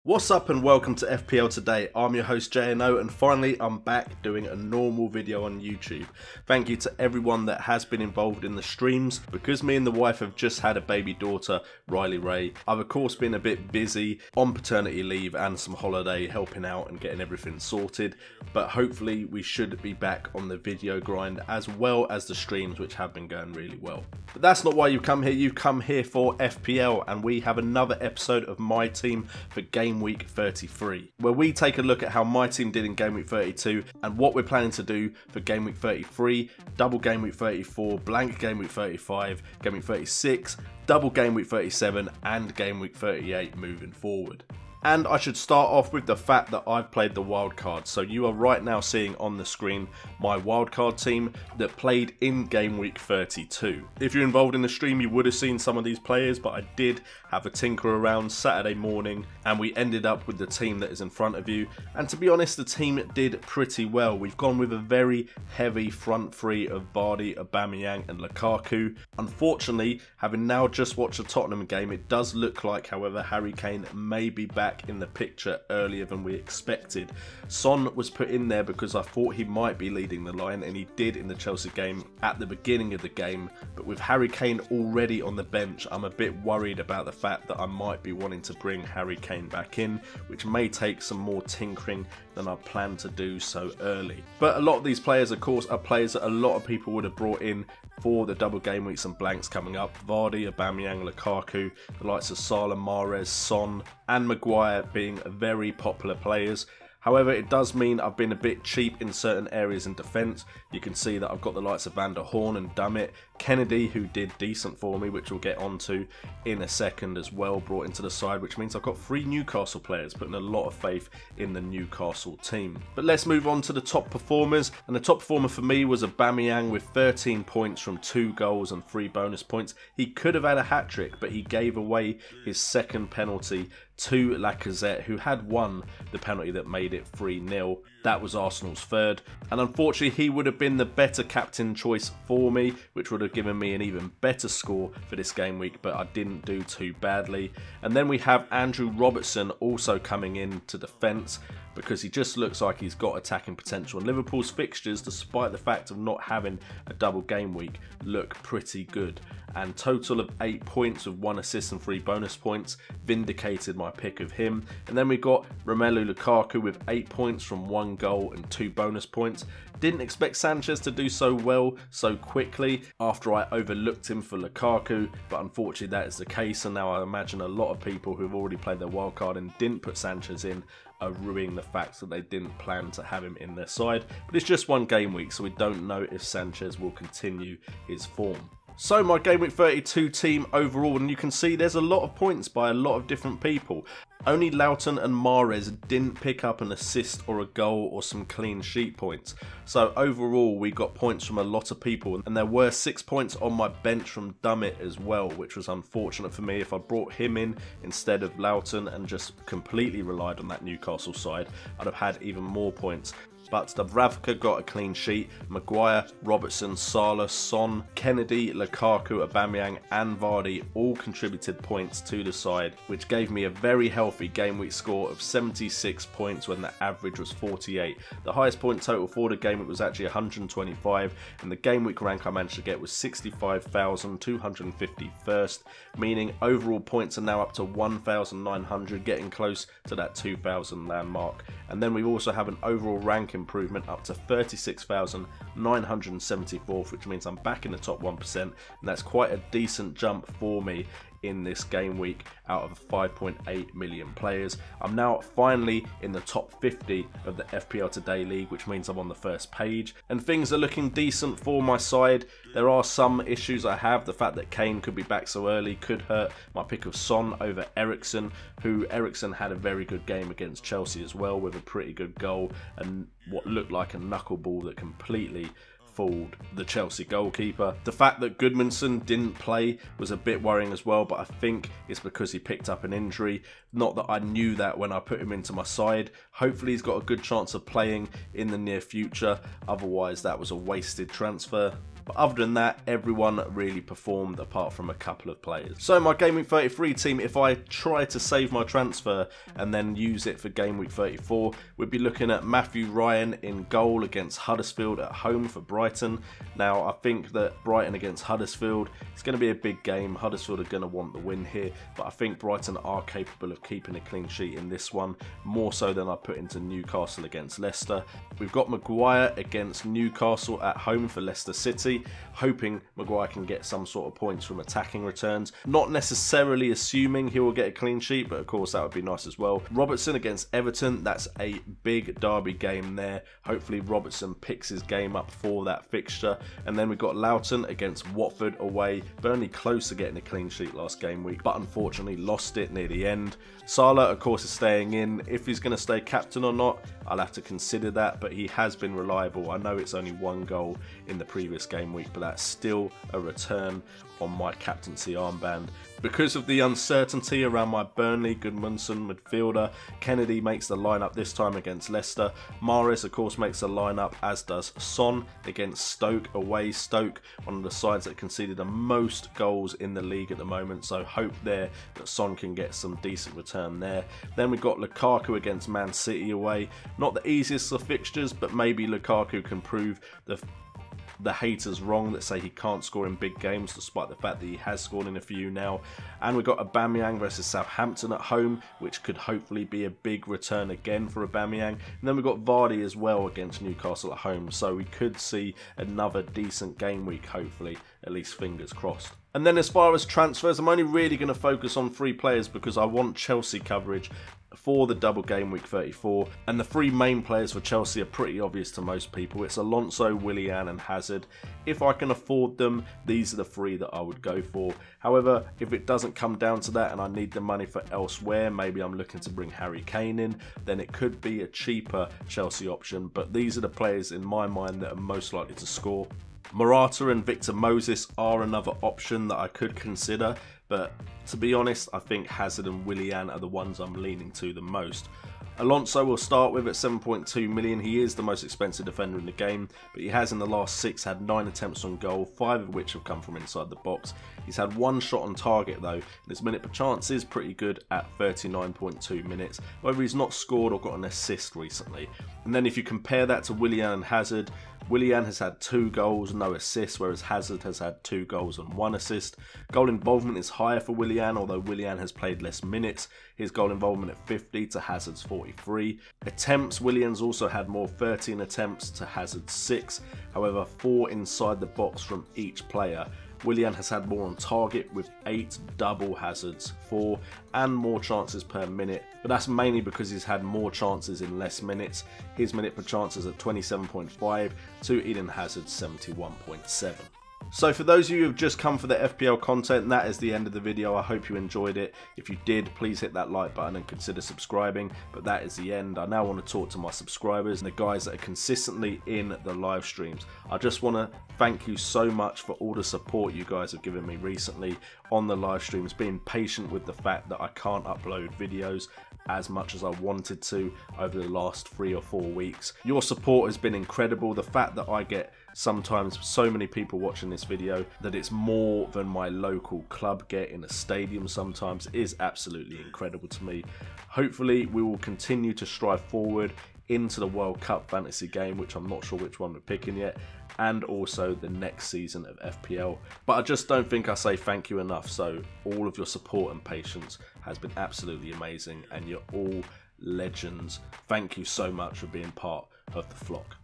What's up and welcome to FPL Today. I'm your host JNO and finally I'm back doing a normal video on YouTube. Thank you to everyone that has been involved in the streams. Because me and the wife have just had a baby daughter, Riley Ray, I've of course been a bit busy on paternity leave and some holiday helping out and getting everything sorted. But hopefully we should be back on the video grind as well as the streams, which have been going really well. But that's not why you've come here. You've come here for FPL and we have another episode of my team for Game Week 33, where we take a look at how my team did in Game Week 32 and what we're planning to do for Game Week 33, Double Game Week 34, Blank Game Week 35, Game Week 36, Double Game Week 37 and Game Week 38 moving forward. And I should start off with the fact that I've played the wildcard. So you are right now seeing on the screen my wildcard team that played in Game Week 32. If you're involved in the stream, you would have seen some of these players, but I did have a tinker around Saturday morning and we ended up with the team that is in front of you. And to be honest, the team did pretty well. We've gone with a very heavy front three of Vardy, Aubameyang and Lukaku. Unfortunately, having now just watched the Tottenham game, it does look like, however, Harry Kane may be back in the picture earlier than we expected. Son was put in there because I thought he might be leading the line, and he did in the Chelsea game at the beginning of the game, but with Harry Kane already on the bench, I'm a bit worried about the fact that I might be wanting to bring Harry Kane back in, which may take some more tinkering than I planned to do so early. But a lot of these players, of course, are players that a lot of people would have brought in for the double game weeks and blanks coming up. Vardy, Aubameyang, Lukaku, the likes of Salah, Mahrez, Son and Maguire being very popular players. However, it does mean I've been a bit cheap in certain areas in defence. You can see that I've got the likes of Van der Horn and Dummett, Kennedy, who did decent for me, which we'll get onto in a second as well, brought into the side, which means I've got 3 Newcastle players, putting a lot of faith in the Newcastle team. But let's move on to the top performers, and the top performer for me was Aubameyang with 13 points from 2 goals and 3 bonus points. He could have had a hat-trick, but he gave away his second penalty to Lacazette, who had won the penalty that made it 3-0. That was Arsenal's third, and unfortunately he would have been the better captain choice for me, which would have given me an even better score for this game week, but I didn't do too badly. And then we have Andrew Robertson also coming in to defence, because he just looks like he's got attacking potential. And Liverpool's fixtures, despite the fact of not having a double game week, look pretty good. And total of 8 points with 1 assist and 3 bonus points vindicated my pick of him. And then we got Romelu Lukaku with 8 points from 1 goal and 2 bonus points. Didn't expect Sanchez to do so well so quickly after I overlooked him for Lukaku, but unfortunately that is the case, and now I imagine a lot of people who've already played their wildcard and didn't put Sanchez in are ruining the fact that they didn't plan to have him in their side. But it's just 1 game week, so we don't know if Sanchez will continue his form. So my Game Week 32 team overall, and you can see there's a lot of points by a lot of different people. Only Loughton and Mahrez didn't pick up an assist or a goal or some clean sheet points. So overall we got points from a lot of people, and there were 6 points on my bench from Dummett as well, which was unfortunate for me. If I brought him in instead of Loughton and just completely relied on that Newcastle side, I'd have had even more points. But Dubravka got a clean sheet. Maguire, Robertson, Salah, Son, Kennedy, Lukaku, Aubameyang and Vardy all contributed points to the side, which gave me a very healthy game week score of 76 points when the average was 48. The highest point total for the game week was actually 125, and the game week rank I managed to get was 65,251st, meaning overall points are now up to 1,900, getting close to that 2,000 landmark. And then we also have an overall rank improvement up to 36,974th, which means I'm back in the top 1%, and that's quite a decent jump for me in this game week out of 5.8 million players. I'm now finally in the top 50 of the FPL Today League, which means I'm on the first page, and things are looking decent for my side. There are some issues I have. The fact that Kane could be back so early could hurt my pick of Son over Eriksen, who Eriksen had a very good game against Chelsea as well, with a pretty good goal and what looked like a knuckleball that completely fooled the Chelsea goalkeeper. The fact that Goodmanson didn't play was a bit worrying as well, but I think it's because he picked up an injury. Not that I knew that when I put him into my side. Hopefully he's got a good chance of playing in the near future, otherwise that was a wasted transfer. but other than that, everyone really performed apart from a couple of players. So my Game Week 33 team, if I try to save my transfer and then use it for Game Week 34, we'd be looking at Matthew Ryan in goal against Huddersfield at home for Brighton. Now, I think that Brighton against Huddersfield, it's going to be a big game. Huddersfield are going to want the win here, but I think Brighton are capable of keeping a clean sheet in this one, more so than I put into Newcastle against Leicester. We've got Maguire against Newcastle at home for Leicester City, hoping Maguire can get some sort of points from attacking returns. Not necessarily assuming he will get a clean sheet, but of course that would be nice as well. Robertson against Everton, that's a big derby game there. Hopefully Robertson picks his game up for that fixture. And then we've got Loughton against Watford away. Burnley close to getting a clean sheet last game week, but unfortunately lost it near the end. Salah, of course, is staying in. If he's going to stay captain or not, I'll have to consider that, but he has been reliable. I know it's only one goal in the previous game week, but that's still a return on my captaincy armband. Because of the uncertainty around my Burnley Gudmundsson midfielder, Kennedy makes the lineup this time against Leicester. Mahrez, of course, makes the lineup, as does Son against Stoke away. Stoke, one of the sides that conceded the most goals in the league at the moment, so hope there that Son can get some decent return there. Then we've got Lukaku against Man City away. Not the easiest of fixtures, but maybe Lukaku can prove the haters wrong that say he can't score in big games, despite the fact that he has scored in a few now. And we've got Aubameyang versus Southampton at home, which could hopefully be a big return again for Aubameyang. And then we've got Vardy as well against Newcastle at home, so we could see another decent game week, hopefully, at least fingers crossed. And then as far as transfers, I'm only really going to focus on 3 players because I want Chelsea coverage for the Double Game Week 34, and the 3 main players for Chelsea are pretty obvious to most people. It's Alonso, Willian and Hazard. If I can afford them, these are the 3 that I would go for. However, if it doesn't come down to that and I need the money for elsewhere, maybe I'm looking to bring Harry Kane in, then it could be a cheaper Chelsea option, but these are the players in my mind that are most likely to score. Morata and Victor Moses are another option that I could consider, but to be honest, I think Hazard and Willian are the ones I'm leaning to the most. Alonso will start with at 7.2 million. He is the most expensive defender in the game, but he has in the last 6 had 9 attempts on goal, 5 of which have come from inside the box. He's had 1 shot on target though, and his minute per chance is pretty good at 39.2 minutes. However, he's not scored or got an assist recently. And then if you compare that to Willian and Hazard, Willian has had 2 goals, no assists, whereas Hazard has had 2 goals and 1 assist. Goal involvement is higher for Willian, although Willian has played less minutes. His goal involvement at 50 to Hazard's 43. Attempts, Willian's also had more, 13 attempts to Hazard's 6. However, 4 inside the box from each player. Willian has had more on target with 8, double Hazard's 4, and more chances per minute, but that's mainly because he's had more chances in less minutes. His minute per chances at 27.5 to Eden Hazard's 71.7. So for those of you who have just come for the FPL content, that is the end of the video. I hope you enjoyed it. If you did, please hit that like button and consider subscribing. But that is the end. I now want to talk to my subscribers and the guys that are consistently in the live streams. I just want to thank you so much for all the support you guys have given me recently on the live streams, being patient with the fact that I can't upload videos as much as I wanted to over the last 3 or 4 weeks. Your support has been incredible. The fact that I get sometimes so many people watching this video, that it's more than my local club get in a stadium sometimes, is absolutely incredible to me. Hopefully we will continue to strive forward into the World Cup fantasy game, which I'm not sure which one we're picking yet, and also the next season of FPL. But I just don't think I say thank you enough, so all of your support and patience has been absolutely amazing, and you're all legends. Thank you so much for being part of the flock.